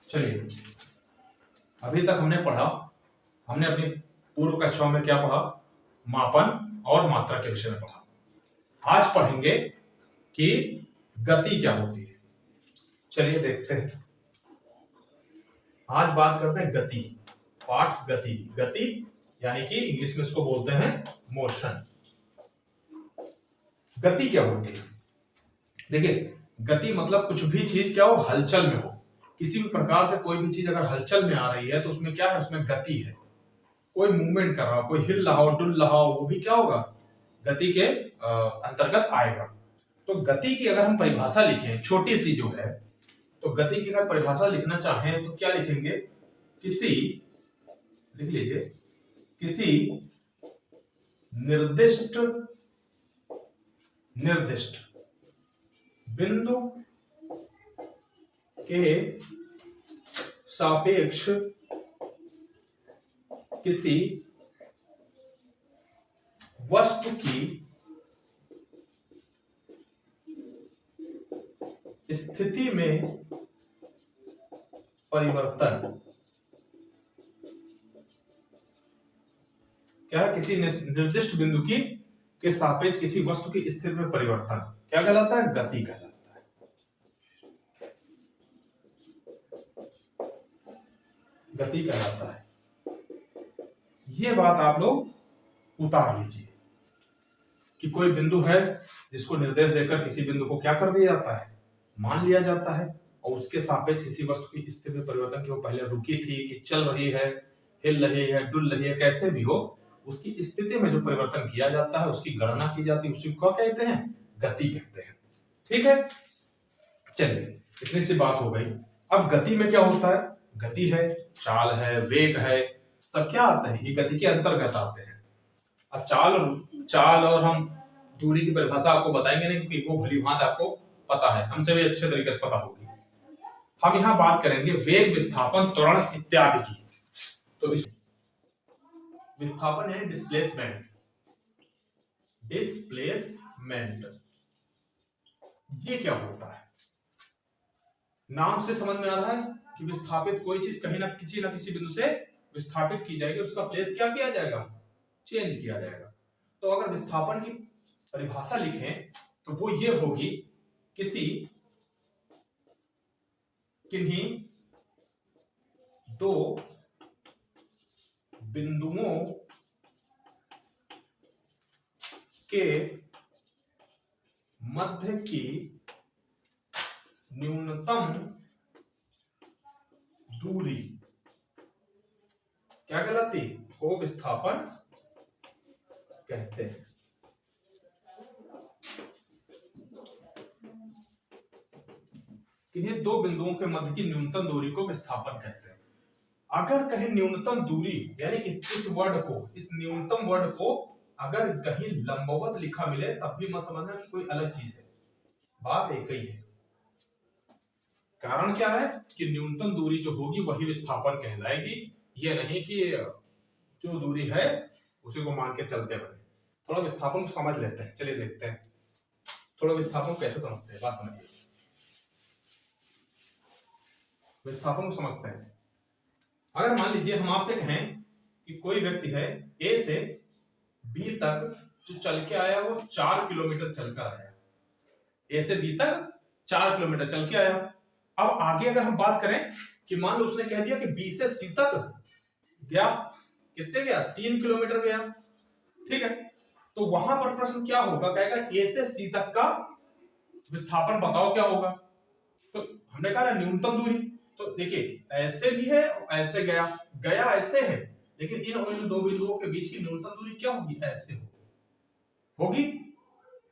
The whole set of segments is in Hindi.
चलिए, अभी तक हमने अपनी पूर्व कक्षाओं में क्या पढ़ा? मापन और मात्रा के विषय में पढ़ा। आज पढ़ेंगे कि गति क्या होती है। चलिए देखते हैं। आज बात करते हैं गति। पाठ गति। गति यानी कि इंग्लिश में इसको बोलते हैं मोशन। गति क्या होती है? देखिए, गति मतलब कुछ भी चीज क्या हो, हलचल में हो। किसी भी प्रकार से कोई भी चीज अगर हलचल में आ रही है तो उसमें क्या है? उसमें गति है। कोई मूवमेंट कर रहा हो, कोई हिल रहा हो, डुल रहा हो, वो भी क्या होगा? गति के अंतर्गत आएगा। तो गति की अगर हम परिभाषा लिखें, छोटी सी जो है, तो गति की अगर परिभाषा लिखना चाहें तो क्या लिखेंगे? लिख लीजिए, किसी निर्दिष्ट बिंदु के सापेक्ष किसी वस्तु की स्थिति में परिवर्तन। क्या है? किसी निर्दिष्ट बिंदु के सापेक्ष किसी वस्तु की स्थिति में परिवर्तन क्या कहलाता है? गति कहलाता है। गति कहलाता है। ये बात आप लोग उतार लीजिए कि कोई बिंदु है जिसको निर्देश देकर किसी बिंदु को क्या कर दिया जाता है? मान लिया जाता है, और उसके सापेक्ष किसी वस्तु की स्थिति में परिवर्तन, की वो पहले रुकी थी कि चल रही है, हिल रही है, डुल रही है, कैसे भी हो, उसकी स्थिति में जो परिवर्तन किया जाता है, उसकी गणना की जाती है, उसी को क्या कहते हैं? गति कहते हैं। ठीक है, चलिए, इतनी सी बात हो गई। अब गति में क्या होता है? गति है, चाल है, वेग है, सब क्या आता है? ये गति के अंतर्गत आते हैं। अब चाल और हम दूरी की परिभाषा आपको बताएंगे नहीं, क्योंकि वो भली भांति आपको पता है, हमसे भी अच्छे तरीके से पता होगी। हम यहां बात करेंगे वेग, विस्थापन, त्वरण इत्यादि की। तो विस्थापन है डिस्प्लेसमेंट। ये क्या होता है? नाम से समझ में आ रहा है कि विस्थापित कोई चीज कहीं ना किसी बिंदु से विस्थापित की जाएगी, उसका प्लेस क्या किया जाएगा? चेंज किया जाएगा। तो अगर विस्थापन की परिभाषा लिखें तो वो ये होगी, किन्हीं दो बिंदुओं के मध्य की न्यूनतम दूरी क्या कहलाती? को विस्थापन कहते हैं। किन्हीं दो बिंदुओं के मध्य की न्यूनतम दूरी को विस्थापन कहते हैं। अगर कहीं न्यूनतम दूरी यानी इस न्यूनतम वर्ड को अगर कहीं लंबवत लिखा मिले तब भी मत समझना कि कोई अलग चीज है, बात एक ही है। कारण क्या है कि न्यूनतम दूरी जो होगी वही विस्थापन कहलाएगी, ये नहीं कि जो दूरी है उसी को मान के चलते बने। थोड़ा विस्थापन को समझ लेते हैं। चलिए देखते हैं थोड़ा विस्थापन कैसे समझते हैं। बात समझिए, विस्थापन को समझते हैं। अगर मान लीजिए हम आपसे कहें कि कोई व्यक्ति है ए से बी तक जो चल के आया वो 4 किलोमीटर चलकर आया। ए से बी तक 4 किलोमीटर चल के आया। अब आगे अगर हम बात करें कि मान लो उसने कह दिया कि बी से सी तक गया, कितने गया? 3 किलोमीटर गया। ठीक है, तो वहां पर प्रश्न क्या होगा? कहेगा ए से सी तक का विस्थापन बताओ क्या होगा। तो हमने कहा ना न्यूनतम दूरी, तो देखिए ऐसे भी है और ऐसे गया ऐसे है, लेकिन इन दो बिंदुओं के बीच की न्यूनतम दूरी क्या होगी? ऐसे होगी।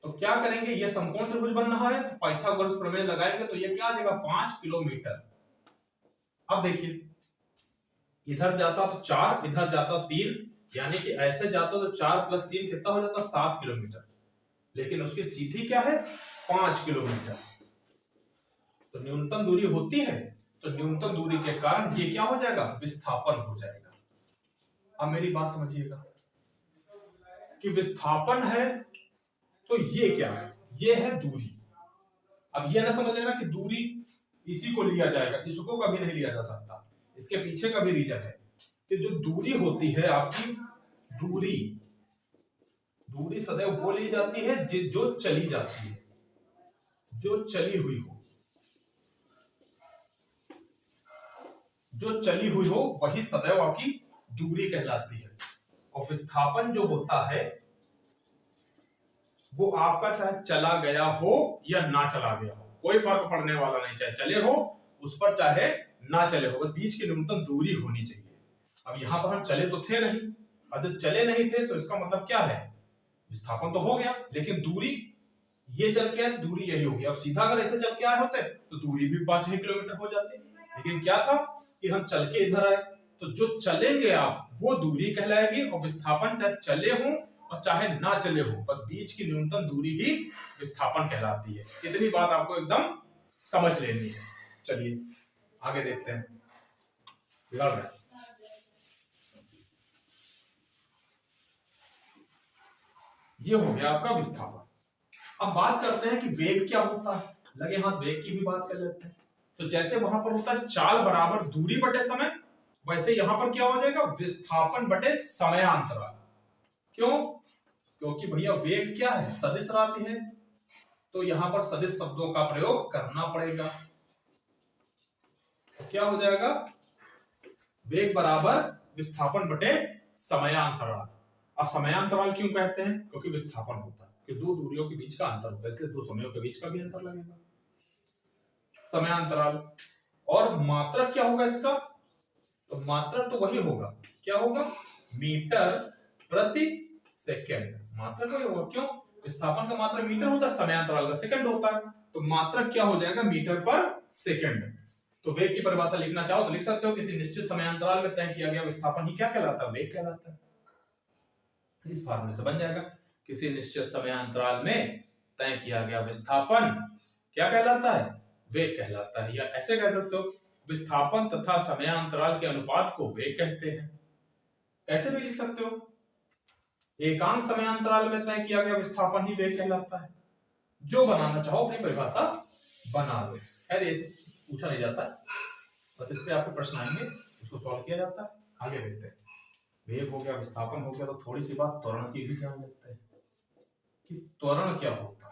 तो क्या करेंगे? ये समकोण त्रिभुज बन रहा है, तो पाइथागोरस प्रमेय लगाएंगे तो ये क्या आ जाएगा? 5 किलोमीटर। अब देखिए, इधर जाता तो 4, इधर जाता 3, यानी कि ऐसे जाता तो 4 + 3 कितना हो जाता? 7 किलोमीटर। लेकिन उसकी सीधी क्या है? 5 किलोमीटर। तो न्यूनतम दूरी होती है, तो न्यूनतम दूरी के कारण ये क्या हो जाएगा? विस्थापन हो जाएगा। अब मेरी बात समझिएगा कि विस्थापन है तो ये क्या है? ये है दूरी। अब ये ना समझ लेना कि दूरी इसी को लिया जाएगा, इसको कभी नहीं लिया जा सकता। इसके पीछे का भी रीजन है कि जो दूरी होती है आपकी, दूरी सदैव वो ली जाती है जो चली जाती है, जो चली हुई हो, जो चली हुई हो वही सदैव आपकी दूरी कहलाती है। और विस्थापन जो होता है वो आपका चाहे चला गया हो या ना चला गया हो, कोई फर्क पड़ने वाला नहीं, चाहे चले हो उस पर चाहे ना चले हो, बस बीच की न्यूनतम दूरी होनी चाहिए। अब यहां पर हम चले तो थे नहीं, और जब चले नहीं थे तो इसका मतलब क्या है, विस्थापन तो हो गया लेकिन दूरी ये चल के आए, दूरी यही होगी। अब सीधा अगर ऐसे चल के आए होते तो दूरी भी 5-6 किलोमीटर हो जाती, लेकिन क्या था कि हम चल के इधर आए, तो जो चलेंगे आप वो दूरी कहलाएगी, और विस्थापन चाहे चले हो और चाहे ना चले हो, बस बीच की न्यूनतम दूरी ही विस्थापन कहलाती है। इतनी बात आपको एकदम समझ लेनी है। चलिए आगे देखते हैं। बिगड़ रहा है, ये हो गया आपका विस्थापन। अब बात करते हैं कि वेग क्या होता है, लगे हाथ वेग की भी बात कर लेते हैं। तो जैसे वहां पर होता है चाल बराबर दूरी बटे समय, वैसे यहां पर क्या हो जाएगा, विस्थापन बटे समयांतराल। क्यों, क्योंकि भैया वेग क्या है, सदिश राशि है, तो यहां पर सदिश शब्दों का प्रयोग करना पड़ेगा। तो क्या हो जाएगा, वेग बराबर विस्थापन बटे समयांतराल। अब समयांतराल क्यों कहते हैं, क्योंकि विस्थापन होता है कि दो दूरियों के बीच का अंतर होता है, इसलिए दो समयों के बीच का भी अंतर लगेगा, समयांतराल। और मात्रक क्या होगा इसका, तो मात्रक तो वही होगा, क्या होगा, मीटर प्रति सेकेंड। मात्रक वही होगा, क्यों, विस्थापन का मात्रक मीटर होता है, समयांतराल का सेकंड होता है, तो मात्रक क्या हो जाएगा, मीटर पर सेकंड। तो वेग की परिभाषा लिखना चाहो तो लिख सकते हो, किसी निश्चित समयांतराल में तय किया गया विस्थापन ही क्या कहलाता है, वेग कहलाता है। इस फार्मूले से बन जाएगा, किसी निश्चित समयांतराल में तय किया गया विस्थापन क्या कहलाता है, वेग कहलाता है। या ऐसे कह सकते हो, विस्थापन तथा समयांतराल के अनुपात को वेग कहते हैं। ऐसे भी लिख सकते हो, एकांक समयांतराल में तय किया गया विस्थापन ही वेग कहलाता है। जो बनाना चाहो अपनी परिभाषा बना लो, खैर ये पूछा नहीं जाता है, बस इस पे आपके प्रश्न आएंगे, उसको सॉल्व किया जाता है। आगे देखते हैं, वेग हो गया, विस्थापन हो गया, तो थोड़ी सी बात त्वरण की भी जान लेते हैं कि त्वरण क्या होता है।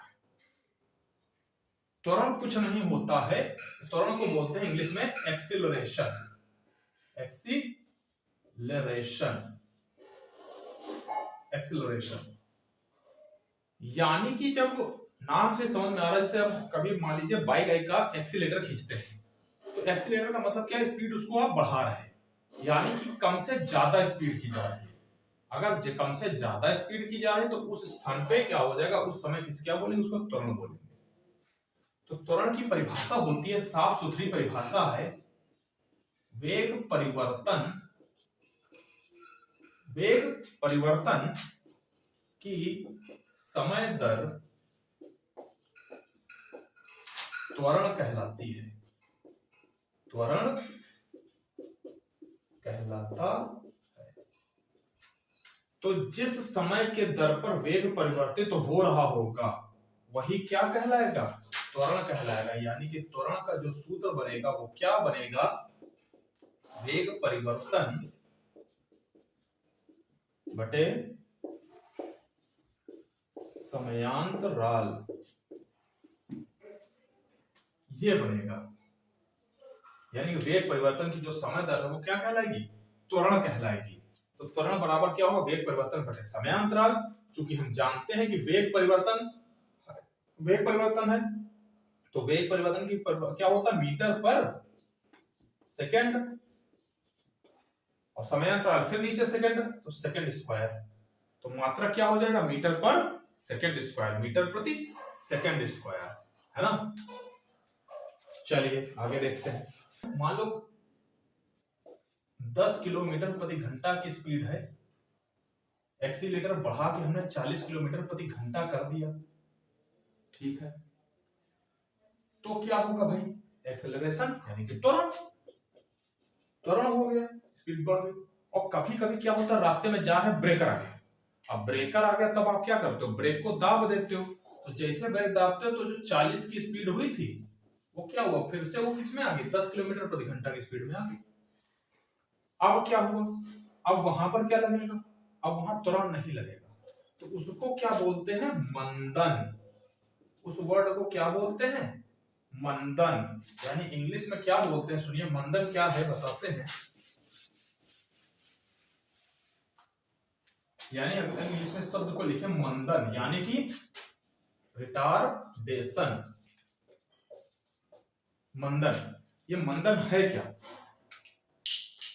त्वरण कुछ नहीं होता है, त्वरण को बोलते हैं इंग्लिश में एक्सीलरेशन। एक्सीलरेशन यानी कि जब नाम से समझ में आ रहा है, जैसे अब कभी मान लीजिए बाइक का एक्सीलेटर खींचते हैं, तो एक्सीलेटर का मतलब क्या है, स्पीड उसको आप बढ़ा रहे हैं, यानी कि कम से ज्यादा स्पीड की जा रही है। अगर कम से ज्यादा स्पीड की जा रही है तो उस स्थान पे क्या हो जाएगा, उस समय किस क्या बोलेंगे, उसको त्वरण बोलेंगे। तो त्वरण की परिभाषा होती है, साफ सुथरी परिभाषा है, वेग परिवर्तन की समय दर त्वरण कहलाती है, त्वरण कहलाता है। तो जिस समय के दर पर वेग परिवर्तित हो रहा होगा वही क्या कहलाएगा, त्वरण कहलाएगा। यानी कि त्वरण का जो सूत्र बनेगा वो क्या बनेगा, वेग परिवर्तन बटे समयांतराल, ये बनेगा। यानी वेग परिवर्तन की जो समय दर है वो क्या कहलाएगी, त्वरण कहलाएगी। तो त्वरण बराबर क्या होगा, वेग परिवर्तन बटे समयांतराल। चूंकि हम जानते हैं कि वेग परिवर्तन है, तो वेग परिवर्तन की क्या होता है, मीटर पर सेकंड, और समयांतराल फिर नीचे सेकंड, तो सेकंड स्क्वायर। तो मात्रा क्या हो जाएगा, मीटर पर सेकंड स्क्वायर, मीटर प्रति सेकंड स्क्वायर, है ना। चलिए आगे देखते हैं। मान लो 10 किलोमीटर प्रति घंटा की स्पीड है, एक्सीलेटर बढ़ा के हमने 40 किलोमीटर प्रति घंटा कर दिया, ठीक है। तो क्या होगा भाई, एक्सेलरेशन यानी कि त्वरण हो गया, स्पीड बढ़ गई। और कभी कभी क्या होता है, रास्ते में जा रहे हैं, ब्रेकर आ गया। अब ब्रेकर आ गया तब आप क्या करते हो, ब्रेक को दाब देते हो। तो जैसे ब्रेक दाबते हो तो जो 40 की स्पीड हुई थी वो क्या हुआ, फिर से वो किसमें आ गई, 10 किलोमीटर प्रति घंटा की स्पीड में आ गई। अब क्या हुआ, अब वहां पर क्या लगेगा, अब वहां त्वरण नहीं लगेगा, तो उसको क्या बोलते हैं, मंदन। उस वर्ड को क्या बोलते हैं, मंदन। यानी इंग्लिश में क्या बोलते हैं, सुनिए मंदन क्या है बताते हैं। यानी अगर इंग्लिश में शब्द को लिखे मंदन, यानी कि रिटार्डेशन। मंदन, ये मंदन है क्या,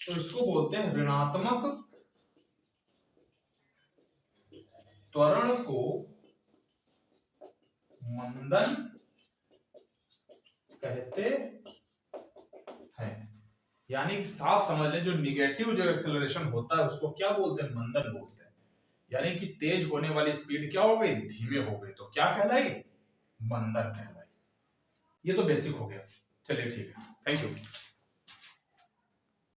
तो इसको बोलते हैं ऋणात्मक त्वरण को मंदन कहते हैं। यानी कि साफ समझ लें, जो निगेटिव जो एक्सेलरेशन होता है उसको क्या बोलते हैं, मंदन बोलते हैं। यानी कि तेज होने वाली स्पीड क्या हो गई, धीमे हो गई, तो क्या कहलाई, मंदन कहलाई। ये तो बेसिक हो गया। चलिए ठीक है, थैंक यू।